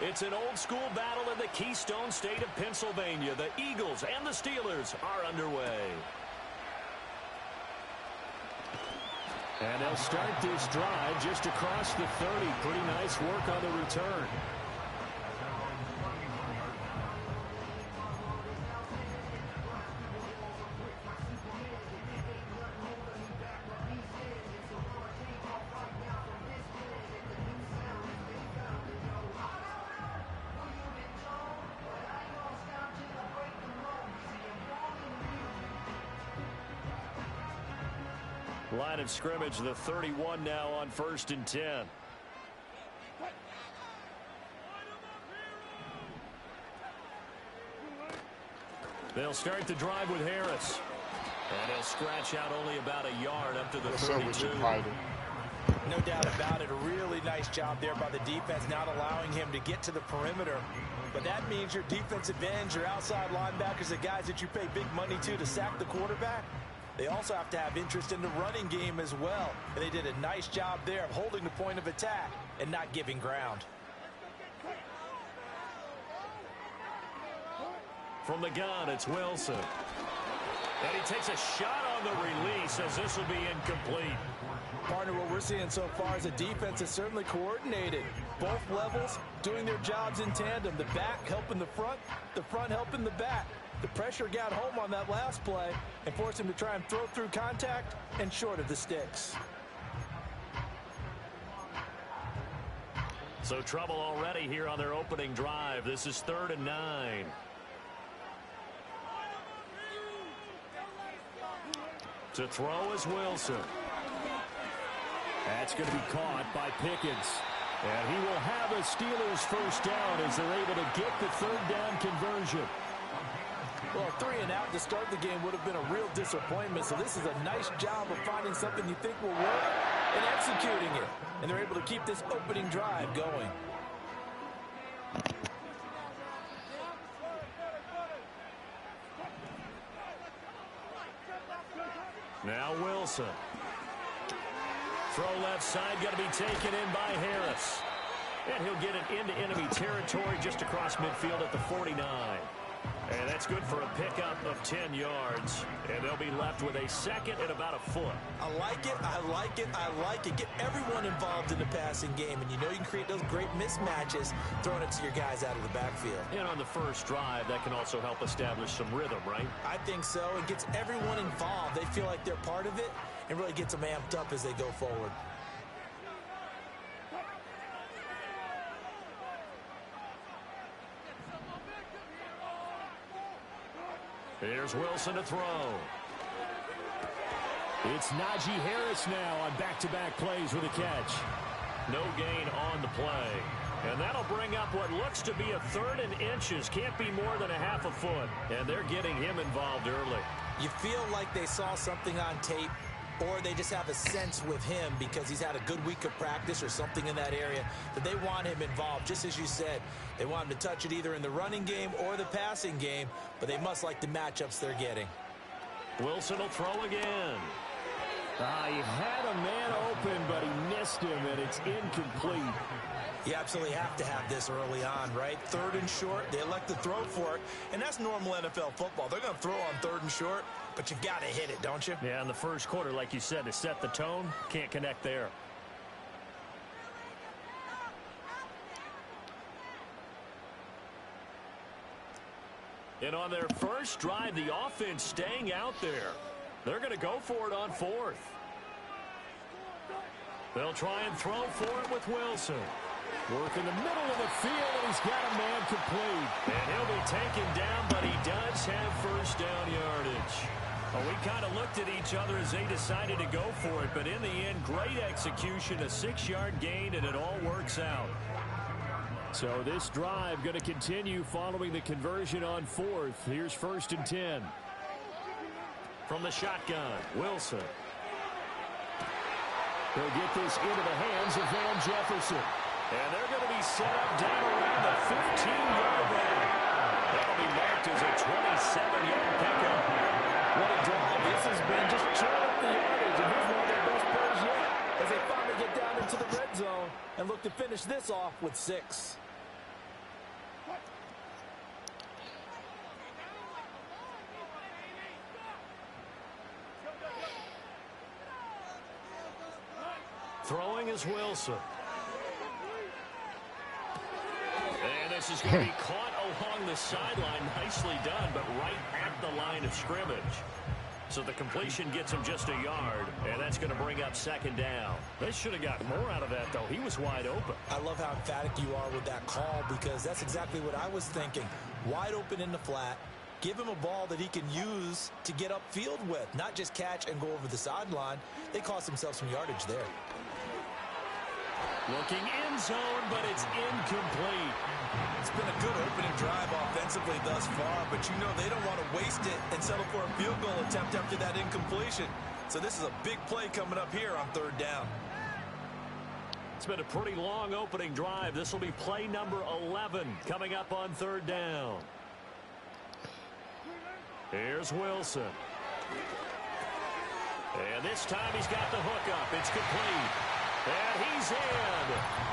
It's an old-school battle in the Keystone State of Pennsylvania. The Eagles and the Steelers are underway. And they'll start this drive just across the 30. Pretty nice work on the return. Line of scrimmage, the 31 now on 1st and 10. They'll start the drive with Harris. And he'll scratch out only about a yard up to the 32. No doubt about it. A really nice job there by the defense, not allowing him to get to the perimeter. But that means your defense advantage, your outside linebackers, the guys that you pay big money to sack the quarterback. They also have to have interest in the running game as well. And they did a nice job there of holding the point of attack and not giving ground. From the gun, it's Wilson. And he takes a shot on the release as this will be incomplete. Partner, what we're seeing so far is a defense that's certainly coordinated. Both levels doing their jobs in tandem. The back helping the front helping the back. The pressure got home on that last play and forced him to try and throw through contact and short of the sticks. So trouble already here on their opening drive. This is 3rd and 9. To throw is Wilson. That's going to be caught by Pickens. And he will have a Steelers first down as they're able to get the 3rd down conversion. Well, 3 and out to start the game would have been a real disappointment. So this is a nice job of finding something you think will work and executing it. And they're able to keep this opening drive going. Now Wilson. Throw left side, going to be taken in by Harris. And he'll get it into enemy territory just across midfield at the 49. And that's good for a pickup of 10 yards. And they'll be left with a second and about a foot. I like it, I like it, I like it. Get everyone involved in the passing game. And you know you can create those great mismatches throwing it to your guys out of the backfield. And on the first drive, that can also help establish some rhythm, right? I think so. It gets everyone involved. They feel like they're part of it and really gets them amped up as they go forward. Here's Wilson to throw. It's Najee Harris now on back-to-back plays with a catch. No gain on the play. And that'll bring up what looks to be a 3rd and inches. Can't be more than a half a foot. And they're getting him involved early. You feel like they saw something on tape, or they just have a sense with him because he's had a good week of practice or something in that area that they want him involved. Just as you said, they want him to touch it either in the running game or the passing game, but they must like the matchups they're getting. Wilson will throw again. He had a man open, but he missed him, and it's incomplete. You absolutely have to have this early on, right? 3rd and short, they elect to throw for it, and that's normal NFL football. They're going to throw on 3rd and short, but you've got to hit it, don't you? Yeah, in the first quarter, like you said, to set the tone, can't connect there. And on their first drive, the offense staying out there. They're going to go for it on 4th. They'll try and throw for it with Wilson. Work in the middle of the field, and he's got a man complete. And he'll be taken down, but he does have first down yardage. Well, we kind of looked at each other as they decided to go for it, but in the end, great execution, a 6-yard gain, and it all works out. So this drive going to continue following the conversion on 4th. Here's 1st and 10. From the shotgun, Wilson. He'll get this into the hands of Van Jefferson. And they're going to be set up down around the 15-yard line. That'll be marked as a 27-yard pickup. What a drive. This has been just churn up the yardage. finish this off with 6. Throwing is Wilson. And this is going to be caught along the sideline. Nicely done, but right at the line of scrimmage. So the completion gets him just a yard, and that's going to bring up second down. They should have got more out of that, though. He was wide open. I love how emphatic you are with that call, because that's exactly what I was thinking. Wide open in the flat. Give him a ball that he can use to get upfield with, not just catch and go over the sideline. They cost themselves some yardage there. Looking in zone, but it's incomplete. It's been a good opening drive offensively thus far, but you know they don't want to waste it and settle for a field goal attempt after that incompletion. So this is a big play coming up here on third down. It's been a pretty long opening drive. This will be play number 11 coming up on third down. Here's Wilson. And this time he's got the hook up. It's complete. And he's in.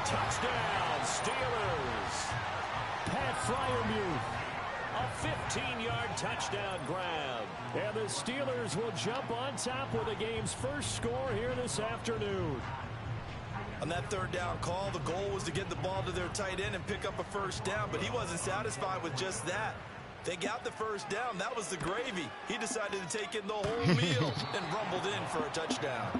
Touchdown, Steelers. Pat Fryermuth. A 15-yard touchdown grab. And the Steelers will jump on top with the game's first score here this afternoon. On that third down call, the goal was to get the ball to their tight end and pick up a first down, but he wasn't satisfied with just that. They got the first down. That was the gravy. He decided to take in the whole meal and rumbled in for a touchdown.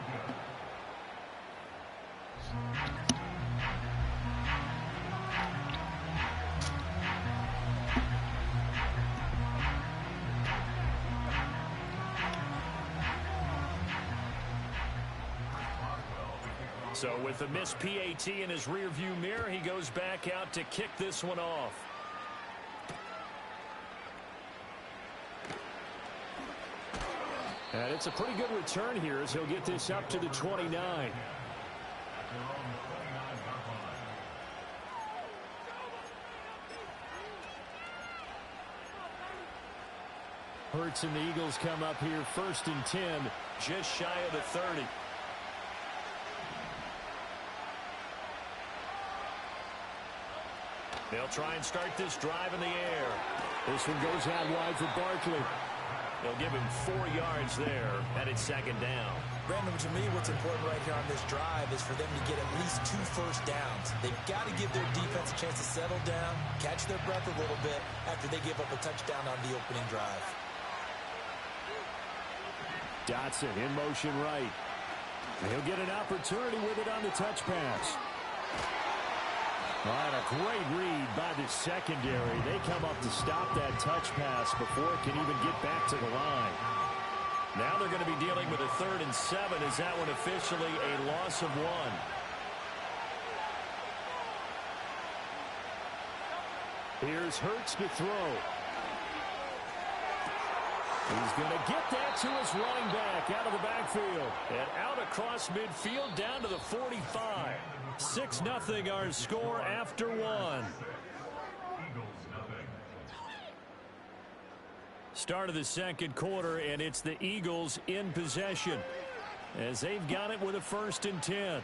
So with the missed PAT in his rearview mirror, he goes back out to kick this one off. And it's a pretty good return here as he'll get this up to the 29. Hurts and the Eagles come up here first and 10. Just shy of the 30. They'll try and start this drive in the air. This one goes out wide for Barkley. They'll give him 4 yards there, and it's second down. Brandon, to me, what's important right here on this drive is for them to get at least 2 first downs. They've got to give their defense a chance to settle down, catch their breath a little bit after they give up a touchdown on the opening drive. Dotson in motion right. He'll get an opportunity with it on the touch pass. All right, a great read by the secondary. They come up to stop that touch pass before it can even get back to the line. Now they're going to be dealing with a 3rd and 7. Is that one officially a loss of 1? Here's Hurts to throw. He's going to get that to his running back out of the backfield. And out across midfield down to the 45. 6-0 our score after 1. Start of the second quarter, and it's the Eagles in possession as they've got it with a 1st and 10.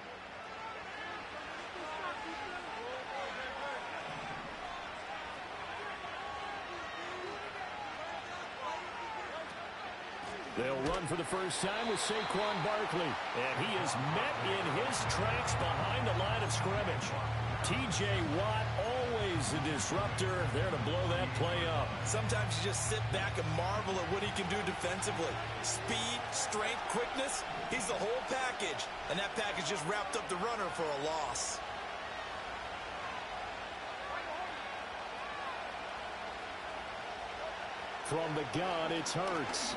They'll run for the first time with Saquon Barkley. And he is met in his tracks behind the line of scrimmage. T.J. Watt, always a disruptor, there to blow that play up. Sometimes you just sit back and marvel at what he can do defensively. Speed, strength, quickness, he's the whole package. And that package just wrapped up the runner for a loss. From the gun, it's Hurts.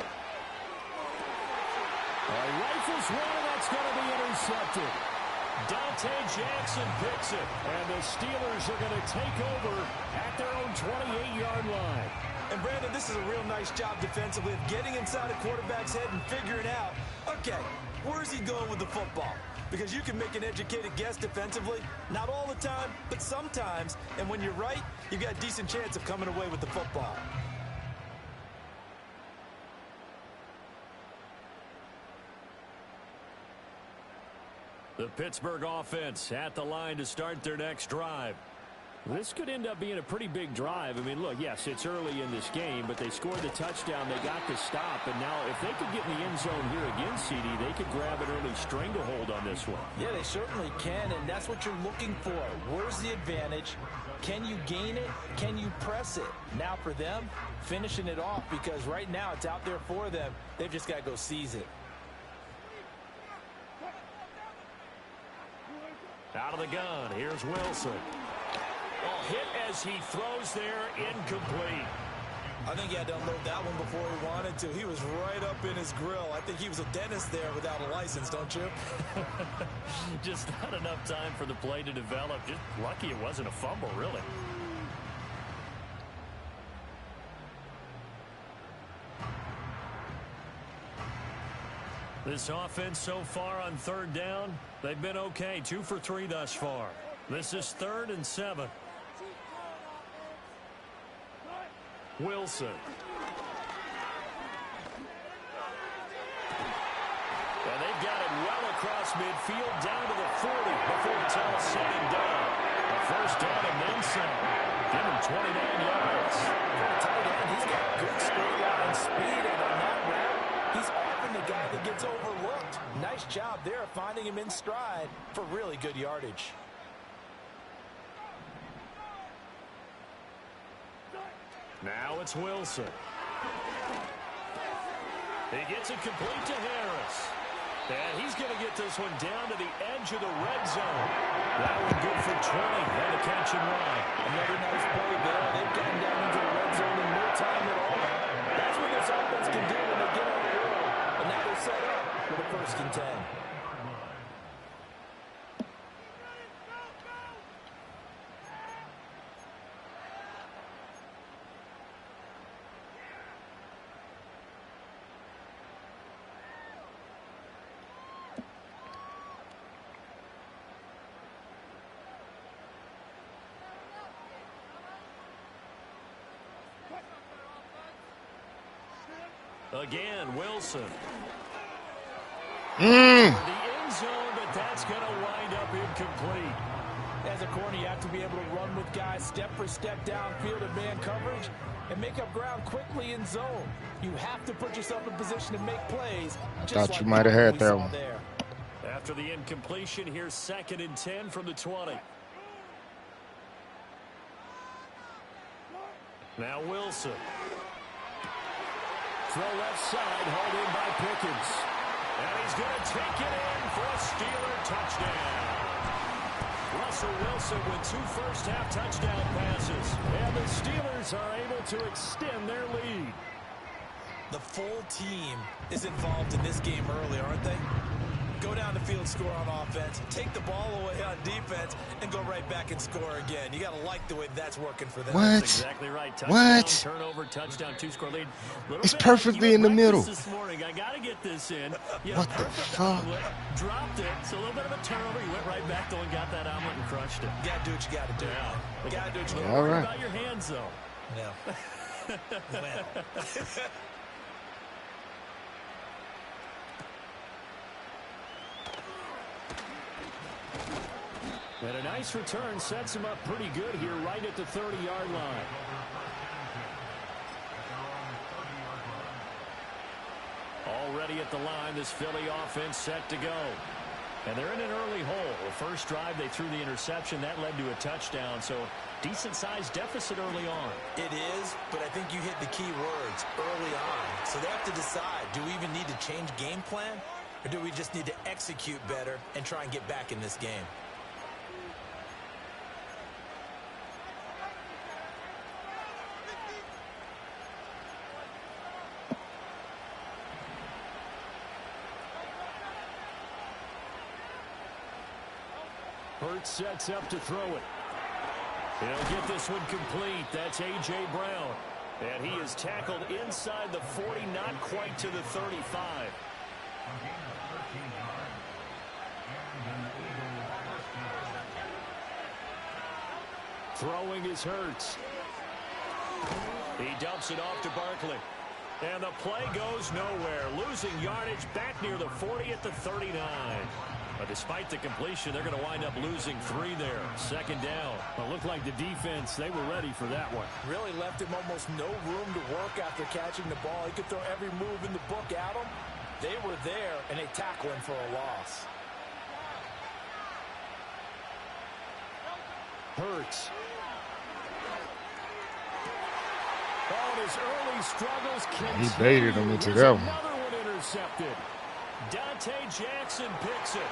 Rifles one, and that's going to be intercepted. Dante Jackson picks it. And the Steelers are going to take over at their own 28-yard line. And, Brandon, this is a real nice job defensively of getting inside a quarterback's head and figuring out, okay, where's he going with the football? Because you can make an educated guess defensively, not all the time, but sometimes. And when you're right, you've got a decent chance of coming away with the football. The Pittsburgh offense at the line to start their next drive. This could end up being a pretty big drive. I mean, look, yes, it's early in this game, but they scored the touchdown. They got the stop, and now if they could get in the end zone here again, CD, they could grab an early stranglehold on this one. Yeah, they certainly can, and that's what you're looking for. Where's the advantage? Can you gain it? Can you press it? Now for them, finishing it off, because right now it's out there for them. They've just got to go seize it. Out of the gun, here's Wilson. Oh, hit as he throws there, incomplete. I think he had to unload that one before he wanted to. He was right up in his grill. I think he was a dentist there without a license, don't you? Just not enough time for the play to develop. Just lucky it wasn't a fumble, really. This offense so far on third down, they've been okay. 2 for 3 thus far. This is 3rd and 7. Wilson. And they've got it well across midfield down to the 40 before it's all said and done. A first down and then some. Give him 29 yards. For a tight end, he's got good straight line speed, and on that route, he's often the guy that gets overlooked. Nice job there finding him in stride for really good yardage. Now it's Wilson. He gets it complete to Harris. And he's going to get this one down to the edge of the red zone. That one good for 20 and a catch and run. Another nice play there. They've gotten down into the red zone in no time at all. That's what this offense can do when they get on the road. And now they're set up for the 1st and 10. Again, Wilson. The end zone, but that's going to wind up incomplete. As a corner, you have to be able to run with guys step for step downfield in man coverage and make up ground quickly in zone. You have to put yourself in position to make plays. Thought you might have had that one. There. After the incompletion, here's 2nd and 10 from the 20. Now Wilson. Throw left side, hauled in by Pickens. And he's going to take it in for a Steeler touchdown. Russell Wilson with 2 first-half touchdown passes. And the Steelers are able to extend their lead. The full team is involved in this game early, aren't they? Go down the field, score on offense, take the ball away on defense, and go right back and score again. You got to like the way that's working for them. What? That's exactly right. Touchdown, turnover, touchdown, 2-score lead. It's perfectly in the middle. This morning, I got to get this in. What the fuck? Dropped it. So a little bit of a turnover. You went right back though and got that omelet and crushed it. You got to do what you got to do. Yeah. You got to do what you got to Don't do. worry right. about your hands though. Yeah. And a nice return sets him up pretty good here right at the 30-yard line. Already at the line, this Philly offense set to go. And they're in an early hole. The first drive, they threw the interception. That led to a touchdown, so decent-sized deficit early on. It is, but I think you hit the key words early on. So they have to decide, do we even need to change game plan, or do we just need to execute better and try and get back in this game? Hurts sets up to throw it. He'll get this one complete. That's A.J. Brown. And he is tackled inside the 40, not quite to the 35. Throwing is Hurts. He dumps it off to Barkley. And the play goes nowhere. Losing yardage back near the 40 at the 39. But despite the completion, they're going to wind up losing 3 there. Second down. It looked like the defense, they were ready for that one. Really left him almost no room to work after catching the ball. He could throw every move in the book at him. They were there, and they tackle him for a loss. Hurts. Oh, his early struggles continue. He baited him into that one. Another one intercepted. Dante Jackson picks it.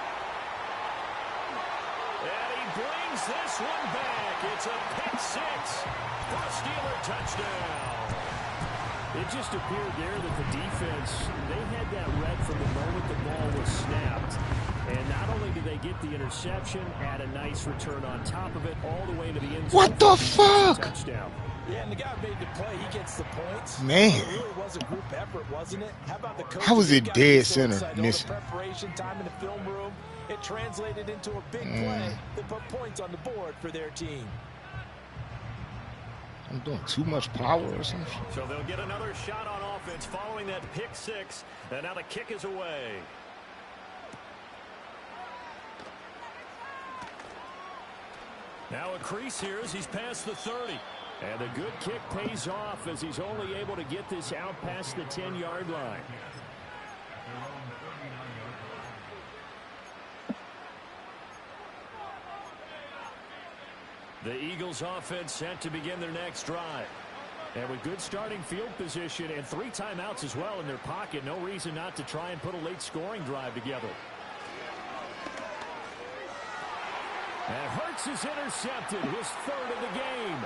And he brings this one back. It's a pick 6 for a Steeler touchdown. It just appeared there that the defense, they had that read from the moment the ball was snapped. And not only did they get the interception, add a nice return on top of it, all the way to the end zone. What the fuck? Touchdown. Yeah, and the guy made the play. He gets the points. Man. It really was a group effort, wasn't it? How about the coach? How was it dead center Missing missing? Preparation time in the film room. It translated into a big play that put points on the board for their team. I'm doing too much power or something. So they'll get another shot on offense following that pick 6. And now the kick is away. Now a crease here as he's past the 30. And the good kick pays off as he's only able to get this out past the 10-yard line. The Eagles offense set to begin their next drive. And with good starting field position and 3 timeouts as well in their pocket, no reason not to try and put a late scoring drive together. And Hurts is intercepted, his 3rd of the game.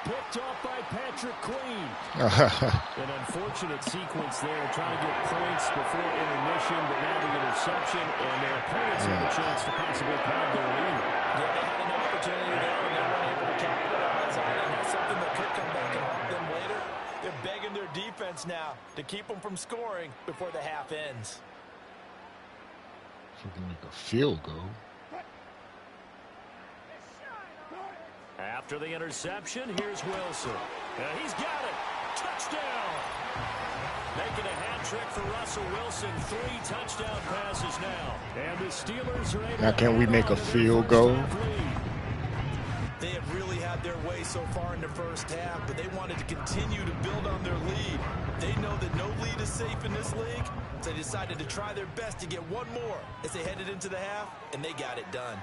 Picked off by Patrick Queen. An unfortunate sequence there, trying to get points before intermission, but now the interception, and their opponents have a chance to possibly pad their lead. Yeah, they had an opportunity there, and they weren't able to capitalize on it. That's something that could come back and haunt them later. They're begging their defense now to keep them from scoring before the half ends. If we can make a field goal. After the interception, here's Wilson. He's got it. Touchdown. Making a hat trick for Russell Wilson. 3 touchdown passes now. And the Steelers are able Now can we make a field goal? They have really had their way so far in the first half, but they wanted to continue to build on their lead. They know that no lead is safe in this league, so they decided to try their best to get one more as they headed into the half, and they got it done.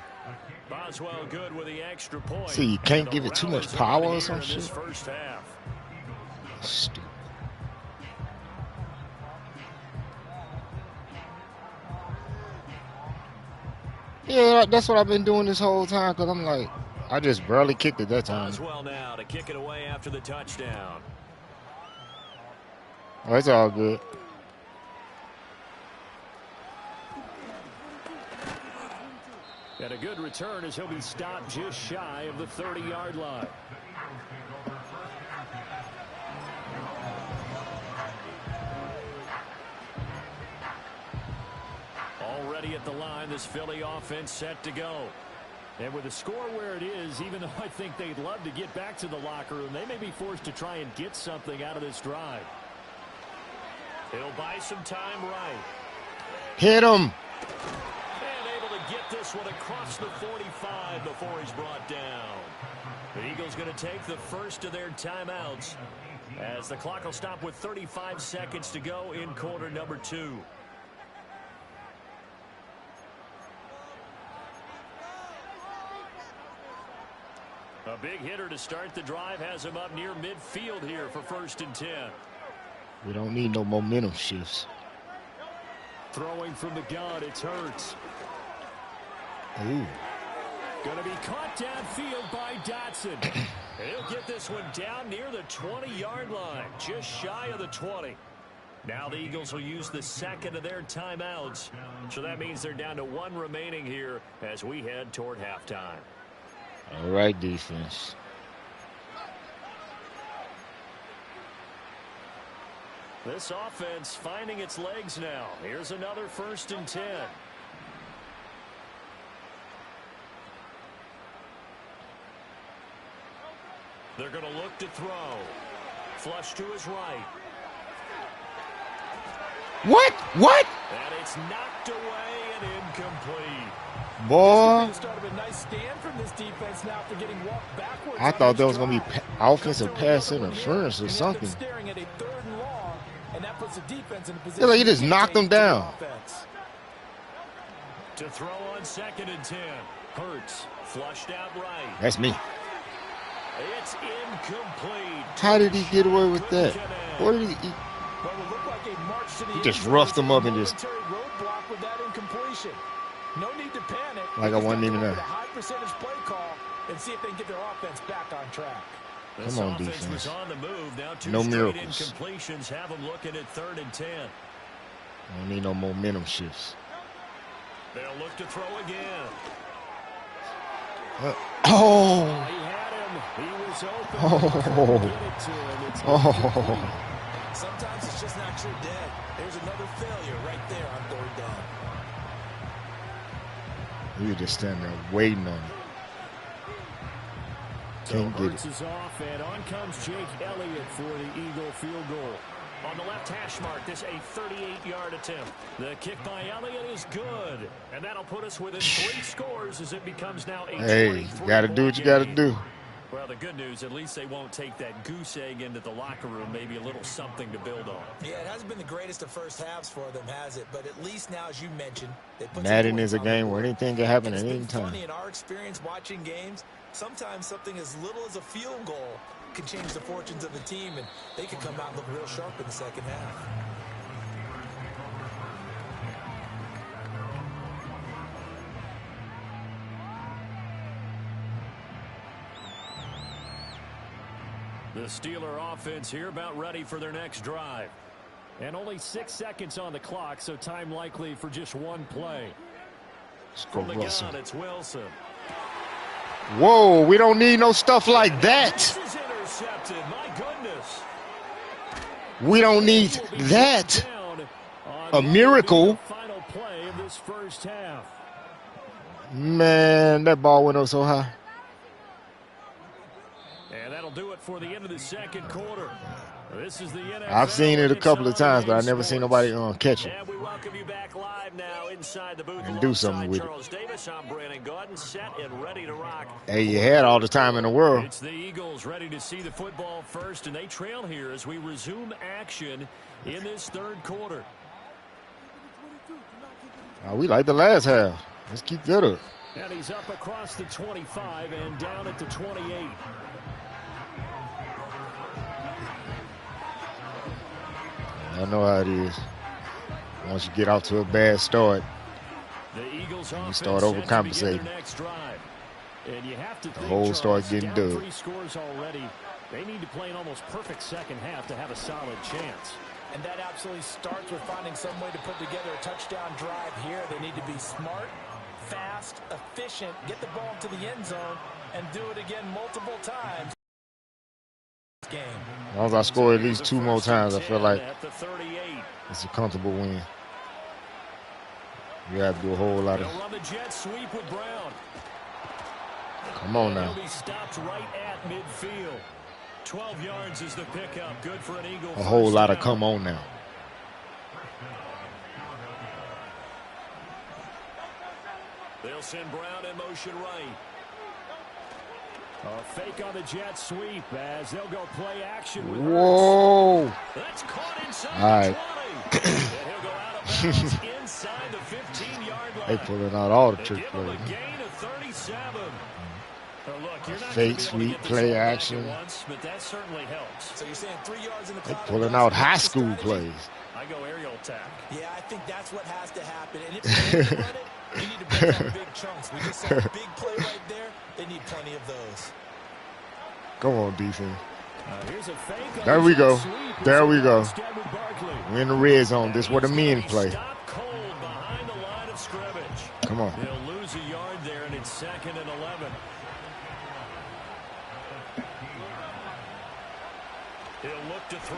Boswell good with the extra point. See, you can't give it too much power or some shit. First half. Stupid. Yeah, that's what I've been doing this whole time, because I'm like, I just barely kicked it that time. Boswell now to kick it away after the touchdown. Oh, it's all good. And a good return as he'll be stopped just shy of the 30-yard line. Already at the line, this Philly offense set to go. And with the score where it is, even though I think they'd love to get back to the locker room, they may be forced to try and get something out of this drive. He'll buy some time right. Hit him. Get this one across the 45 before he's brought down. The Eagles going to take the first of their timeouts as the clock will stop with 35 seconds to go in quarter number 2. A big hitter to start the drive has him up near midfield here for 1st and 10. We don't need no momentum shifts. Throwing from the gun, it's Hurts. Ooh. Going to be caught downfield by Dotson. He'll get this one down near the 20-yard line, just shy of the 20. Now the Eagles will use the second of their timeouts. So that means they're down to 1 remaining here as we head toward halftime. All right, defense. This offense finding its legs now. Here's another 1st and 10. They're going to look to throw. Flush to his right. What? And it's knocked away and incomplete. Boy. I thought there was going to be offensive pass interference or something. Yeah, like he just knocked him down. To throw on 2nd and 10. Hurts flushed out right. That's me. It's incomplete. How did he get away with that? What did he just roughed him up and just. No need to panic. Like I wasn't even there. High percentage play call and see if they can get their offense back on track. Come on, defense. Was on the move. Now no miracles. Incompletions have them looking at 3rd and 10. I don't need no momentum shifts. They'll look to throw again. Oh. He had him. He was open. Oh. Sometimes it's just not your dead. There's another failure right there on 3rd down. We were just standing there waiting on it. Can't get it. Is off, and on comes Jake Elliott for the Eagle field goal. On the left hash mark, this a 38-yard attempt. The kick by Elliott is good, and that'll put us within 3 scores as it becomes now a Hey, you got to do what you got to do. Well, the good news, at least they won't take that goose egg into the locker room. Maybe a little something to build on. Yeah, it hasn't been the greatest of first halves for them, has it? But at least now, as you mentioned, they put Madden is a game where anything can happen at any time. Funny in our experience watching games, sometimes something as little as a field goal can change the fortunes of a team, and they could come out and look real sharp in the second half. The Steeler offense here about ready for their next drive. And only 6 seconds on the clock, so time likely for just one play. From the gun, it's Wilson. Whoa, we don't need no stuff like that. This is intercepted. My goodness. We don't need that. A miracle. Final play of this first half. Man, that ball went up so high. And that'll do it for the end of the second quarter. This is the NFL. I've seen it a couple of times, but I've never seen nobody catch it. And we welcome you back live now inside the booth and do something with Charles Davis. I'm Brandon Gordon, set and ready to rock. Hey, you had all the time in the world. It's the Eagles ready to see the football first, and they trail here as we resume action in this third quarter. We like the last half. Let's keep that up. And he's up across the 25 and down at the 28. I know how it is. Once you get off to a bad start, you start overcompensating. And you have to the whole starts getting dug. 3 scores already. They need to play an almost perfect second half to have a solid chance. And that absolutely starts with finding some way to put together a touchdown drive here. They need to be smart, fast, efficient, get the ball to the end zone, and do it again multiple times. Game. As long as I score at least 2 more times, I feel like it's a comfortable win. You have to do a whole lot of. Run the jet sweep with Brown. Come on now. He'll be stopped right at midfield. 12 yards is the pickup. Good for an Eagle. A whole lot of come on now. They'll send Brown in motion right. A fake on the jet sweep as they'll go play action with Whoa. That's caught inside all right. the 20. And he'll go out of bounds inside the 15-yard line. They pulling out all the trick plays. A gain of 37. Look, you're not fake sweep play action. Once, but that certainly helps. So you're saying 3 yards in the they pulling out high school plays. I go aerial attack. Yeah, I think that's what has to happen. And if you run it, you need to break down big chunks. We just saw a big play right there. They need plenty of those. Come on, defense. Here's a fake there we go. There we go. We're in the red zone. This is where the men play. Cold behind the line of scrimmage. Come on. They'll lose a yard there, and it's 2nd and 11. He'll look to throw.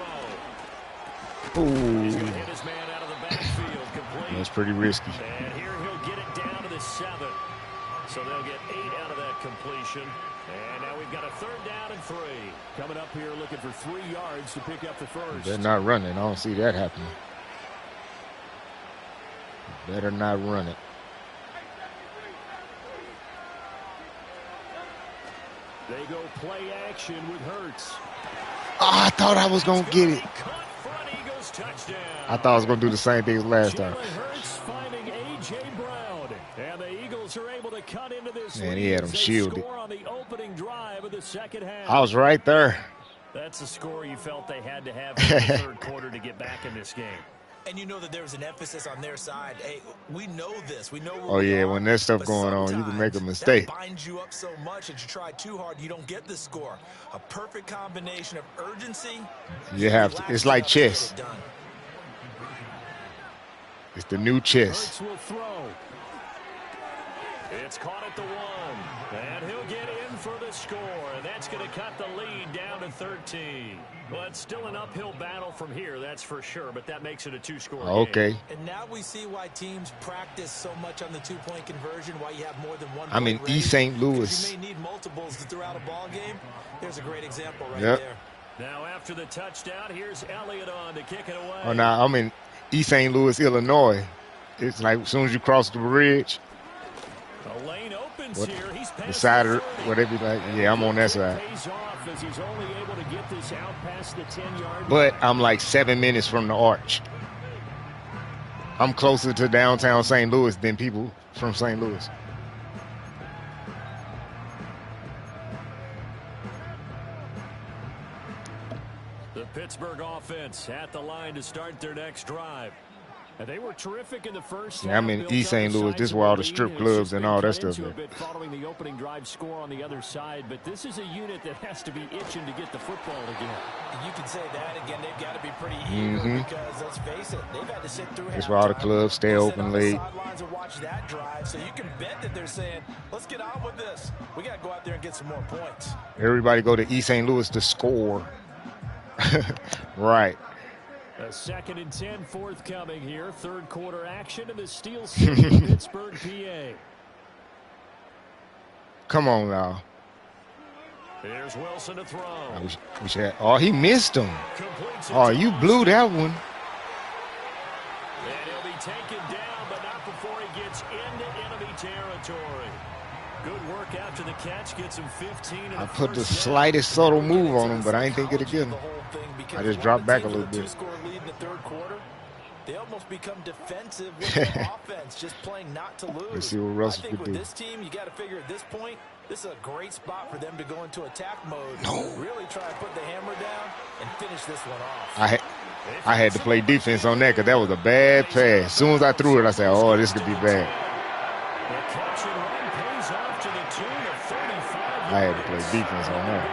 Ooh. He's going to hit his man out of the backfield. Complete. That's pretty risky. And here he'll get it down to the 7. So they'll get 8 out of that completion. And now we've got a 3rd down and 3. Coming up here looking for 3 yards to pick up the first. They're not running. I don't see that happening. Better not run it. They go play action with Hurts. Oh, I thought I was going to get it. I thought I was going to do the same thing as last time. Hurts finding A.J. Brown. And the Eagles are able to cut into this Man, he had him shielded. score on the opening drive of the second half. I was right there. That's a score you felt they had to have in the third quarter to get back in this game. And you know that there was an emphasis on their side. Hey, we know this. We know where oh, yeah, when there's stuff going on, you can make a mistake. That binds you up so much that you try too hard, you don't get the score. A perfect combination of urgency. You have to. It's like chess. It's the new chess. Hurts will throw. It's caught at the 1. And he'll get in for the score. And that's going to cut the lead down to 13. Well, it's still an uphill battle from here, that's for sure. But that makes it a 2-score okay. game. And now we see why teams practice so much on the 2-point conversion, why you have more than one. I'm in East St. Louis. You may need multiples to throw out a ball game. There's a great example right there. Now after the touchdown, here's Elliott on to kick it away. Oh, now I'm in East St. Louis, Illinois. It's like as soon as you cross the bridge. The lane opens here. He's the side of whatever. Like, yeah, I'm on that side. As he's only able to get this out past the 10-yard. But I'm like 7 minutes from the arch. I'm closer to downtown St. Louis than people from St. Louis. The Pittsburgh offense at the line to start their next drive. And they were terrific in the first. Yeah, I'm in East St. Louis. This is where all the strip clubs and all that stuff is. Following the opening drive score on the other side, but this is a unit that has to be itching to get the football again. You can say that again. They've got to be pretty eager because let's face it, they've had to sit through. That's where all the clubs stay open late. Sidelines and watch that drive, so you can bet that they're saying, "Let's get on with this. We got to go out there and get some more points." Everybody go to East St. Louis to score. Right. A 2nd and 10 forthcoming here. Third quarter action in the Steel City, Pittsburgh, PA. Come on now. Here's Wilson to throw. Oh, he missed him. Oh, you blew that one. And he'll be taken down, but not before he gets into enemy territory. Good work after the catch. Gets him 15. I put the slightest subtle move on him, but I ain't think it'd get him. I just dropped back a little bit. They almost become defensive with their offense, just playing not to lose. Let's see what Russell could do. With this team, you got to figure at this point, this is a great spot for them to go into attack mode. Really try to put the hammer down and finish this one off. I had to play defense on that because that was a bad pass. As soon as I threw it, I said, oh, this could be bad. I had to play defense on that.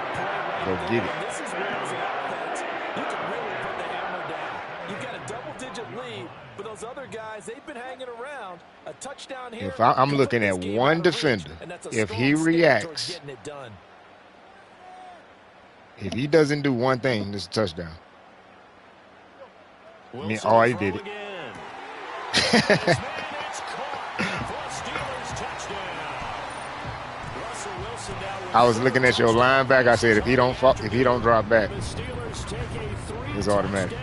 Go get it. This is where as an offense, you can really put the hammer down. You've got a double-digit lead, but those other guys, they've been hanging around. A touchdown here. If I'm looking at one defender, if he reacts, if he doesn't do one thing, this is a touchdown. I mean, oh, he did it. I was looking at your linebacker. I said, if he don't drop back, it's automatic.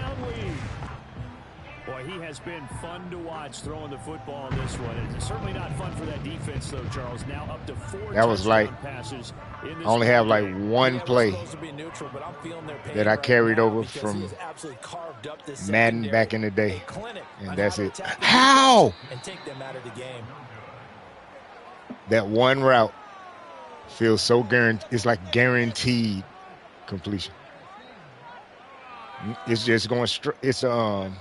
Boy, he has been fun to watch throwing the football in this one. It's certainly not fun for that defense, though, Charles. Now up to 4 that was like, passes. I only have like one play that I carried over from Madden back in the day, and that's it. How? That one route feels so guaranteed. It's like guaranteed completion. It's just going straight. It's I'm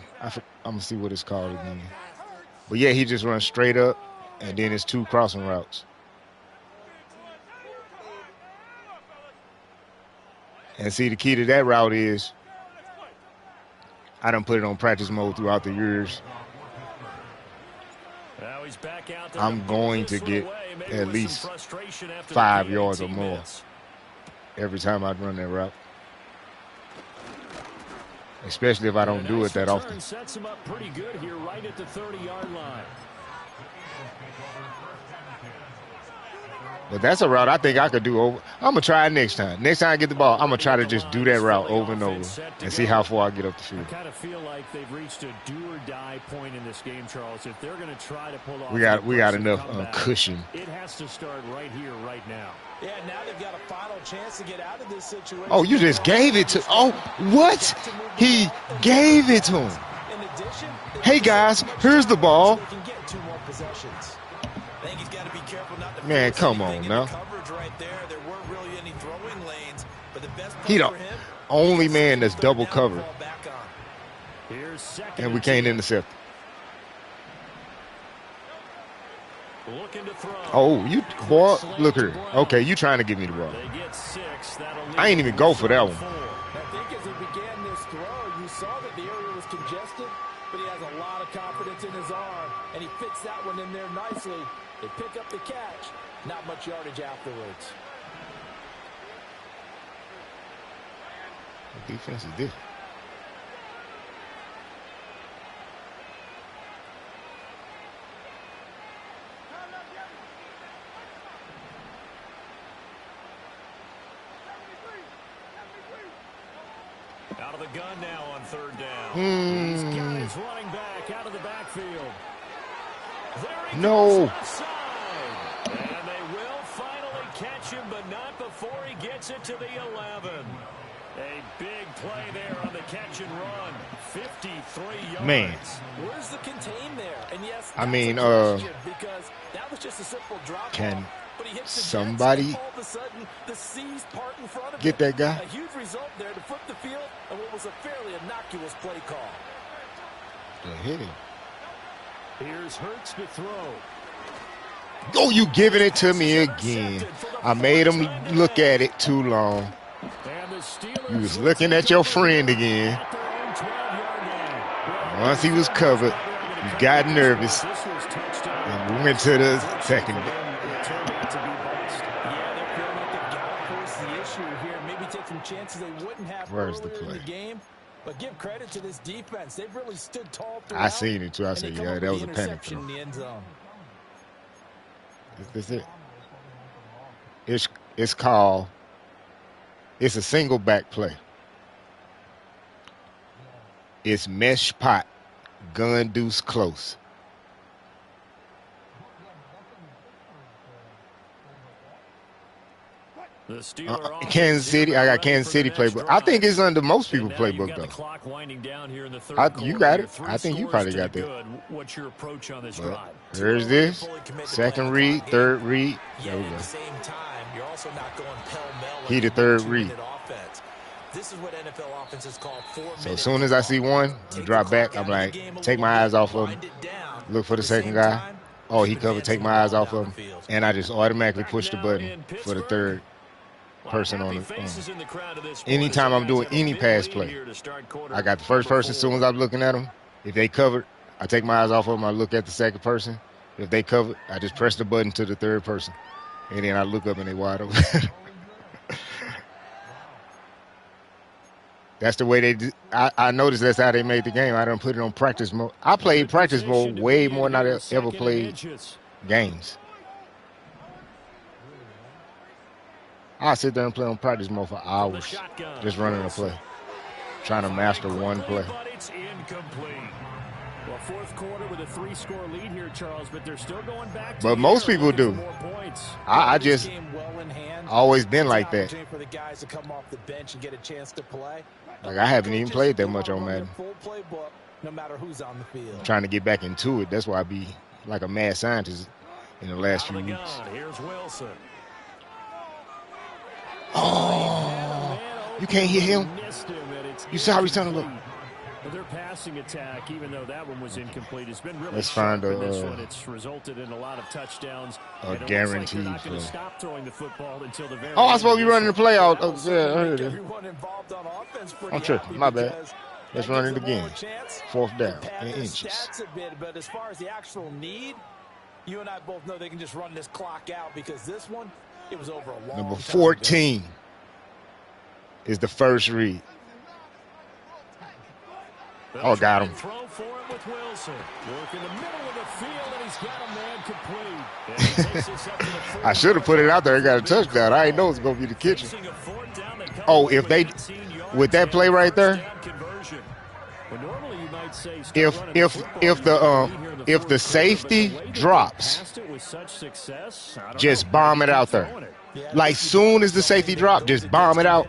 gonna see what it's called again. But yeah, he just runs straight up, and then it's 2 crossing routes. And see, the key to that route is I done put it on practice mode throughout the years. I'm going to get at least 5 yards or more every time I run that route. Especially if I don't do it that often. Sets him up pretty good here right at the 30-yard line. But that's a route I think I could do over. I'm going to try it next time. Next time I get the ball, I'm going to try to just do that route over and over and see how far I get up the field. I kind of feel like they've reached a do-or-die point in this game, Charles. If they're going to try to pull off we got enough cushion. It has to start right here, right now. Yeah, now they've got a final chance to get out of this situation. Oh, you just gave it to. Oh, what? He gave it to him. Hey, guys, here's the ball. Man, come on now. He the only man that's double covered. And we can't intercept. Oh, you boy, look here. Okay, you trying to give me the ball. I ain't even go for that one. I think as he began this throw, you saw that the area was congested, but he has a lot of confidence in his arm, and he fits that one in there nicely. They pick up the catch. Not much yardage afterwards. The defense is different. Out of the gun now on third down. He's got his running back out of the backfield. No. And they will finally catch him, but not before he gets it to the 11. A big play there on the catch and run. 53 yards. Man. Where's the contain there? And yes, I mean, because that was just a simple drop can but he hits the somebody all of a sudden, the seas part in front of get that guy? A huge result there to flip the field and what was a fairly innocuous play call. They hit him. Here's Hurts to throw. Oh, you giving it to me again. I made him look at it too long. You was looking at your friend again. Once he was covered, you got nervous. And we went to the second. Where's the play? But give credit to this defense. They've really stood tall throughout. I seen it too. I said, yeah, that was a panic throw. This is it. It's called. It's a single back play. It's mesh pot, gun deuce close. Kansas City, I got Kansas City playbook. I think it's under most people's playbook though. You got it. I think you probably got that. What's your approach on this drive? There's this second read, third read. There we go. He the third read. This is what NFL offenses call 4 minutes. So as soon as I see one, I drop back. I'm like, take my eyes off of him. Look for the second guy. Oh, he covered. Take my eyes off of him, and I just automatically push the button for the third person on the anytime I'm doing any pass play. I got the first person as soon as I'm looking at them. If they covered, I take my eyes off of them. I look at the second person. If they covered, I just press the button to the third person. And then I look up and they wide open. That's the way they do. I noticed that's how they made the game. I done put it on practice mode. I played practice mode way more than I ever played games. I sit there and play on practice mode for hours, just running a play, trying to master one play. Well, fourth quarter with a 3-score lead here, Charles, but they're still going back to but most people do. I just always been like that. Like I haven't even played that much on Madden. I'm trying to get back into it. That's why I be like a mad scientist in the last few weeks. Here's Wilson. Oh, you can't hear him? You saw how he's trying to look. Their passing attack, even though that one was incomplete, has been really Let's find a, this one. It's resulted in a lot of touchdowns. A guaranteed like play. Stop throwing the football until the very I'm supposed to be running the play out. Oh, yeah, I heard it. I'm tripping. My bad. Let's run it again. Fourth down in inches. But as far as the actual need, you and I both know they can just run this clock out because this one, it was over a long Number 14 is the first read. Oh, got him. Throw for him with Wilson. Work in the middle of the field, and he's got a man complete. And I should have put it out there. I got a touchdown. I didn't know it was going to be the kitchen. Oh, if they with that play right there, if the safety drops, just bomb it out there. Like soon as the safety drop, just bomb it out.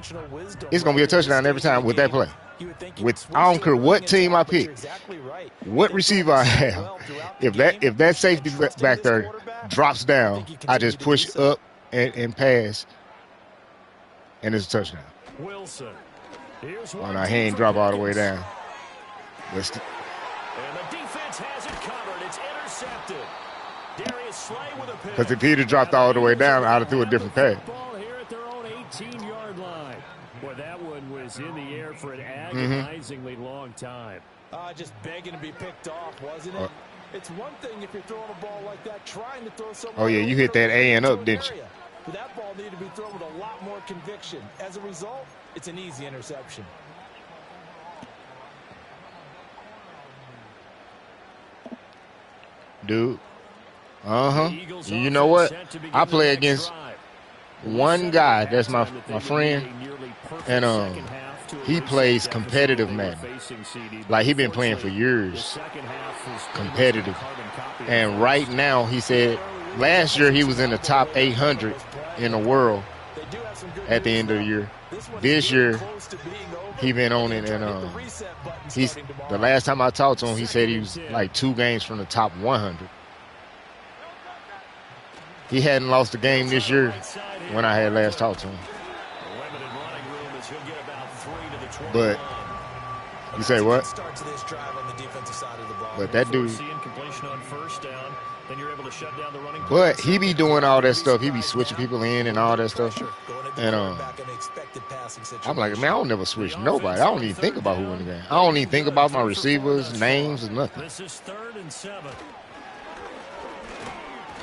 It's gonna be a touchdown every time with that play. I don't care what team I pick, what receiver I have. If that safety back there drops down, I just push up and pass, and it's a touchdown. Oh, no, he ain't drop all the way down. And the defense has it covered. It's intercepted. Because if he'd have dropped all the way down, I'd have threw a different pass. Here at their own 18-yard line. Boy, that one was in the air for an agonizingly long time. Just begging to be picked off, wasn't it? It's one thing if you're throwing a ball like that, trying to throw something. Oh, yeah, you hit that A and up, didn't you? But that ball needed to be thrown with a lot more conviction. As a result, it's an easy interception. Dude. You know what? I play against one guy that's my friend, and he plays competitive Madden. Like, he been playing for years, competitive. And right now, he said last year he was in the top 800 in the world at the end of the year. This year, he been on it, and the last time I talked to him, he said he was like 2 games from the top 100. He hadn't lost a game this year when I had last talked to him. But you say what? But that dude. But he be doing all that stuff. He be switching people in and all that stuff. And I'm like, man, I don't never switch nobody. I don't even think about who in the game. I don't even think about my receivers, names, or nothing. This is 3rd and 7.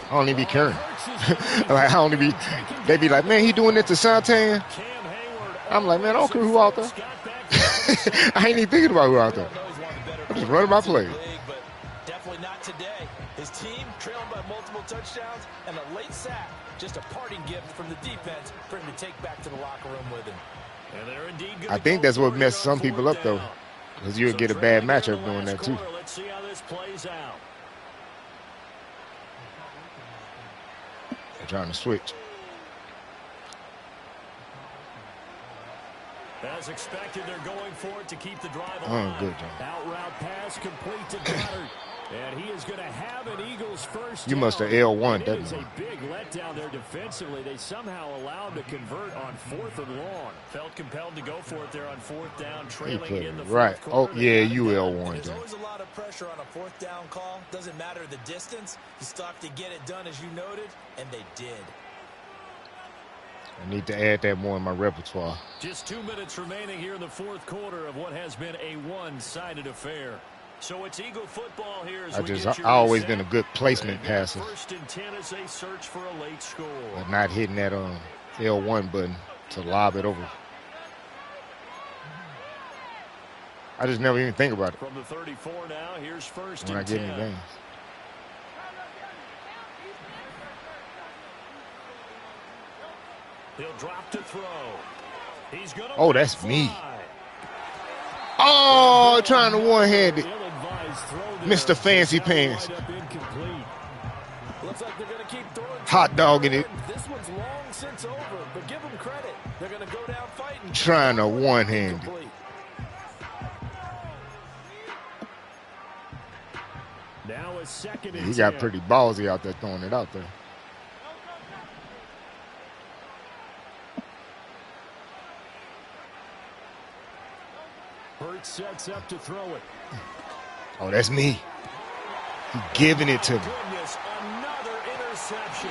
I don't even be caring. Like, I don't even be. They be like, man, he doing it to Santan. I'm like, man, I don't care who out there. I ain't even thinking about who out there. I'm just running my play. Definitely not today. His team trailed by multiple touchdowns and a late sack. Just a parting gift from the defense for him to take back to the locker room with him. I think that's what messed some people up, though, because you'll get a bad matchup doing that, too. Let's see how this plays out. They're trying to switch. As expected, they're going for it to keep the drive on. Oh, good job. Out route pass complete to Goddard. And he is going to have an Eagles first. You must have L1, that is a big letdown there defensively. They somehow allowed him to convert on 4th and long. Felt compelled to go for it there on 4th down, trailing in the right. Oh, yeah, you L1. There's always a lot of pressure on a 4th down call. Doesn't matter the distance. You still have to get it done, as you noted, and they did. I need to add that more in my repertoire. Just 2 minutes remaining here in the 4th quarter of what has been a one-sided affair. So it's Eagle football here. I always been a good placement passer. 1st and 10 as they search for a late score. But not hitting that L1 button to lob it over. I just never even think about it. From the 34 now, here's 1st when and 10. I get in the game. He'll drop to throw. He's gonna that's me. Oh, trying to one-hand it. Mr. Fancy Pants. Looks like they're going to keep throwing. Hot dogging it. This one's long since over, but give them credit. They're going to go down fighting. Trying to one-hand it. Now a 2nd and He got pretty ballsy out there throwing it out there. Burt sets up to throw it. Oh, that's me. He giving it to me. Goodness, another interception.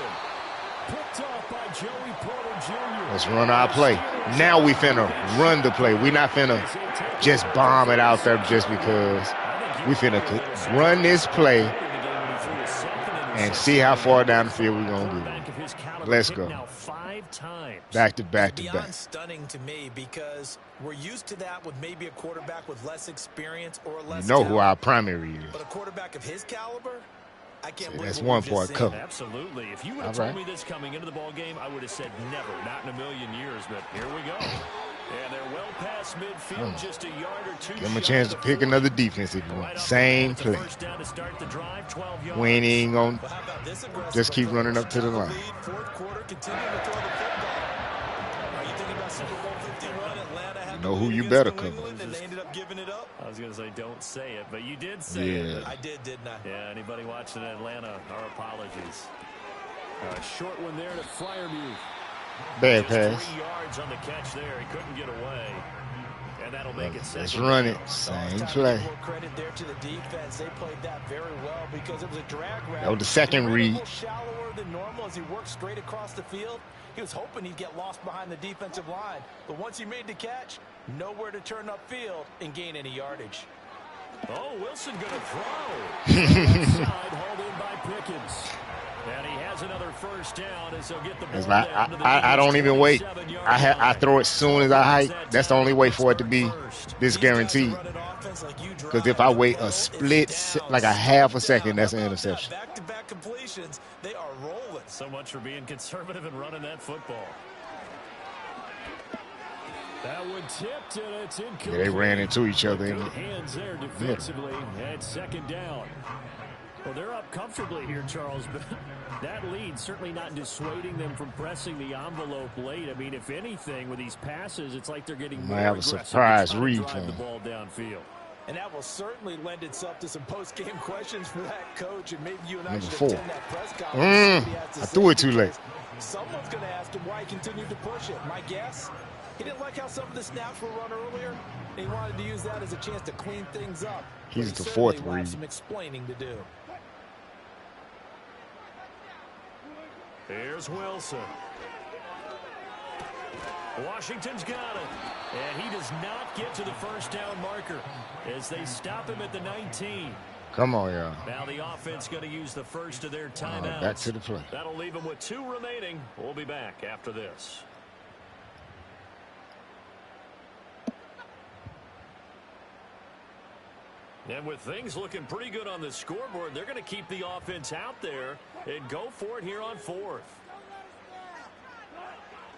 Picked off by Joey Porter Jr. Let's run our play. Now we finna run the play. We not finna just bomb it out there just because. We finna run this play and see how far down the field we're gonna get. Let's go. Back to back to back. Beyond stunning to me because we're used to that with maybe a quarterback with less experience or less You know talent. who our primary is. But a quarterback of his caliber, See, that's one part covered. Absolutely. If you would have told me this coming into the ball game, I would have said never, not in a million years. But here we go. And they're well past midfield, just a yard or two. Give him a chance to pick another defense if you want. Same play. We ain't going to just keep running up to the line. You know who you better cover. I was going to say don't say it, but you did say it. I did, didn't I? Yeah, anybody watching Atlanta, our apologies. A short one there to Freiermuth. Bad pass. 3 yards on the catch there. He couldn't get away. And that'll make it let's run it. Same play. Credit there to the defense. They played that very well because it was a drag route. That was the second read. A little shallower than normal as he worked straight across the field. He was hoping he'd get lost behind the defensive line. But once he made the catch, nowhere to turn upfield and gain any yardage. Oh, Wilson going to throw. Outside, hauled in by Pickens. And he has another first down as he'll get the ball down to the I don't even wait. I throw it as soon as I hike. That's the only way for it to be this guaranteed. Because if I wait a split, like a half a second, that's an interception. Back-to-back completions, they are rolling. So much for being conservative and running that football. That one tipped, and it's incomplete. Yeah, they ran into each other. Good hands there defensively. And second down. Well, they're up comfortably here, Charles, but that lead certainly not dissuading them from pressing the envelope late. I mean, if anything, with these passes, it's like they're getting more have a surprise read to for drive the him. ball downfield. And that will certainly lend itself to some post-game questions for that coach, and maybe you and I Number should 4. attend that press conference. I threw it too late. Someone's going to ask him why he continued to push it. My guess, he didn't like how some of the snaps were run earlier, and he wanted to use that as a chance to clean things up. He's the 4th read. Some explaining to do. Here's Wilson. Washington's got it. And he does not get to the first down marker as they stop him at the 19. Come on, y'all. Now the offense going to use the first of their timeouts. Back to the play. That'll leave them with 2 remaining. We'll be back after this. And with things looking pretty good on the scoreboard, they're going to keep the offense out there and go for it here on 4th.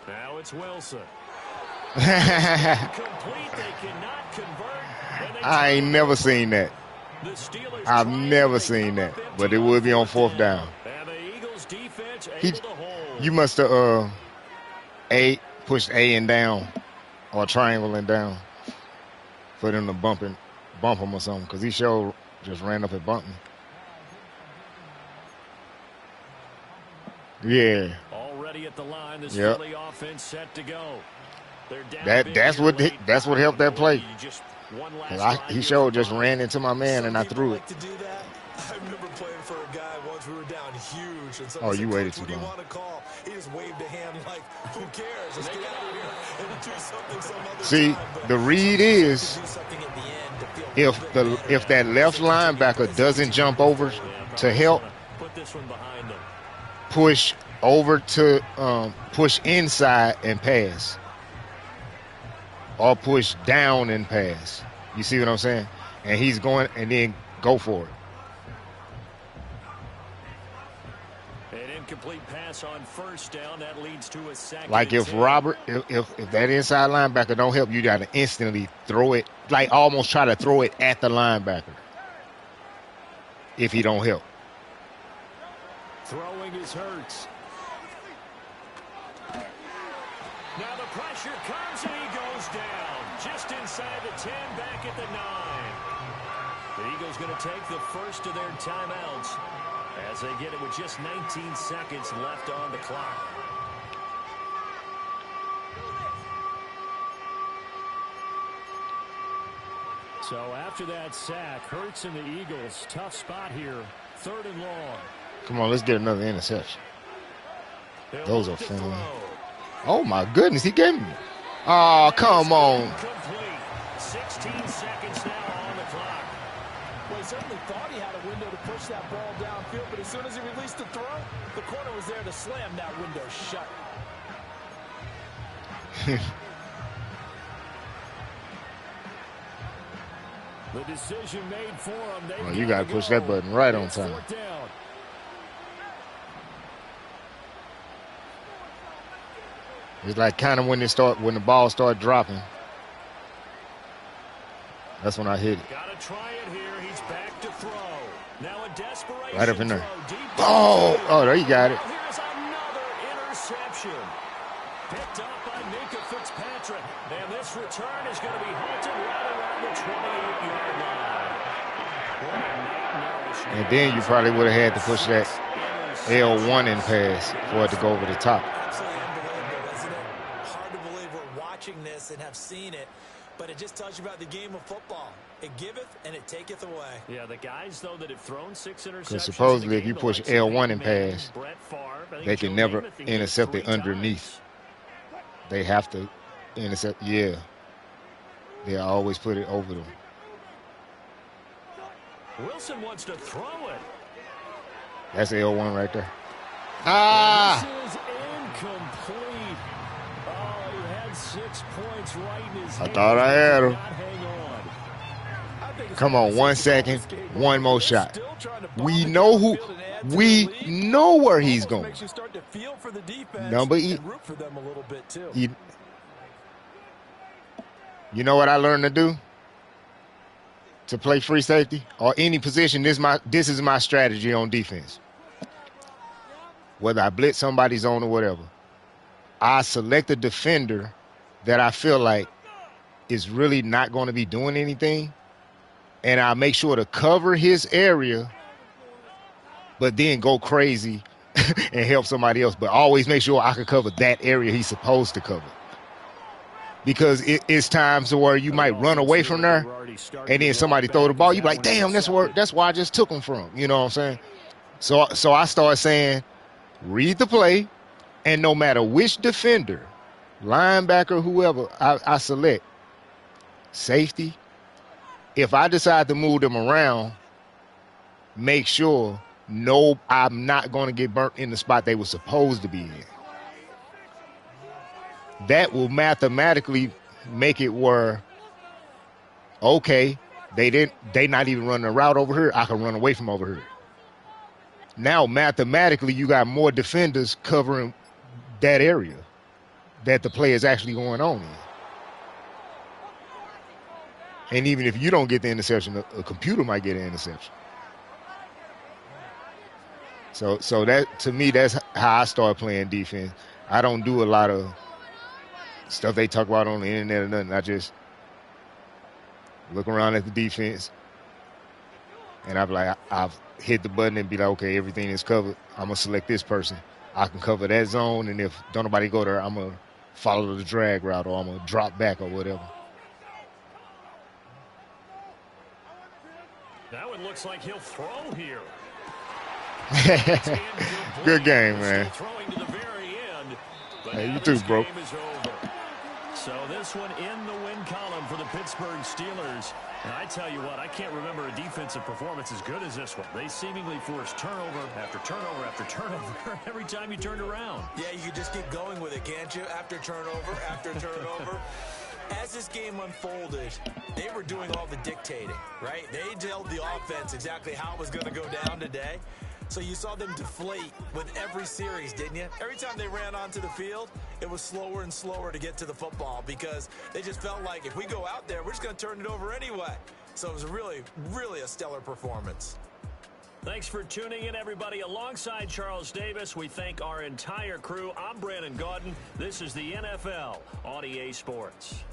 Now it's Wilson. Complete, they cannot convert. I ain't never seen that. I've never seen that, but it would be on 4th down. And the Eagles defense able to hold. You must have pushed A and down or triangle and down for them to bump him or something, because he sure just ran up and bumped me. Yeah. Already at the line, this Philly offense set to go. That's what helped that play. He sure just ran into my man and I threw it. I remember playing for a guy once. We were down huge. And oh, you waited too long. Want to call? He just waved a hand like, who cares? Let's get out of here and do something some other See, time. the read is if that left linebacker doesn't jump over to help, push over to push inside and pass, or push down and pass. You see what I'm saying? And he's going, and then go for it. An incomplete pass on first down that leads to a second. Like if Robert, if that inside linebacker don't help, you got to instantly throw it, like almost try to throw it at the linebacker. If he don't help. Throwing is Hurts. Now the pressure comes and he goes down just inside the 10, back at the 9. The Eagles going to take the first of their timeouts as they get it with just 19 seconds left on the clock. So after that sack, Hurts and the Eagles, tough spot here, 3rd and long. Come on, let's get another interception. Those are fun. Oh, my goodness, he gave me. Oh, come on. 16 seconds now on the clock. Well, he certainly thought he had a window to push that ball downfield, but as soon as he released the throw, the corner was there to slam that window shut. The decision made for him. Well, you got to push that button right on time. It's like kind of when the ball start dropping. That's when I hit it. Gotta try it here. He's back to throw. Now a desperation right up in there. Oh, there you got it. Here's another interception. Picked up by Minka Fitzpatrick. And this return is going to be halted right around the 28-yard line. And then you probably would have had to push that L1 in pass for it to go over the top. Absolutely unbelievable, isn't it? Hard to believe we're watching this and have seen it, but it just tells you about the game of football. It giveth and it taketh away. Yeah, the guys, though, that have thrown 6 interceptions. Because supposedly if you push L1 in pass, they can never intercept it underneath. They have to intercept. Yeah. They always put it over them. Wilson wants to throw it. That's L1 right there. This is incomplete. Oh, he had 6 points right in his hand. I thought I had him. Hang on. Come on, 1 second, one more shot. We know where he's going. Number 8. You know what I learned to do? To play free safety or any position, this is my strategy on defense. Whether I blitz somebody's zone or whatever, I select a defender that I feel like is really not going to be doing anything, and I make sure to cover his area, but then go crazy and help somebody else. But always make sure I can cover that area he's supposed to cover. Because it's times where you might run away from there, and then somebody throw the ball. You be like, damn, that's where I just took him from. You know what I'm saying? So I start saying, read the play, and no matter which defender, linebacker, whoever I select, safety, if I decide to move them around, make sure I'm not going to get burnt in the spot they were supposed to be in. That will mathematically make it where, okay, they not even running a route over here. I can run away from over here. Now, mathematically, you got more defenders covering that area that the play is actually going on in. And even if you don't get the interception, a computer might get an interception. So that, to me, that's how I start playing defense. I don't do a lot of stuff they talk about on the internet or nothing. I just look around at the defense, and I'm like, I've hit the button and be like, okay, everything is covered. I'm going to select this person. I can cover that zone, and if don't nobody go there, I'm going to follow the drag route, or I'm going to drop back or whatever. Now it looks like he'll throw here. Good game, man. Hey, you too, bro. So this one in the win column for the Pittsburgh Steelers. And I tell you what, I can't remember a defensive performance as good as this one. They seemingly forced turnover after turnover after turnover every time you turned around. Yeah, you could just keep going with it, can't you? After turnover. As this game unfolded, they were doing all the dictating, right? They told the offense exactly how it was going to go down today. So you saw them deflate with every series, didn't you? Every time they ran onto the field, it was slower and slower to get to the football because they just felt like if we go out there, we're just going to turn it over anyway. So it was really, really a stellar performance. Thanks for tuning in, everybody. Alongside Charles Davis, we thank our entire crew. I'm Brandon Gaudin. This is the NFL on EA Sports.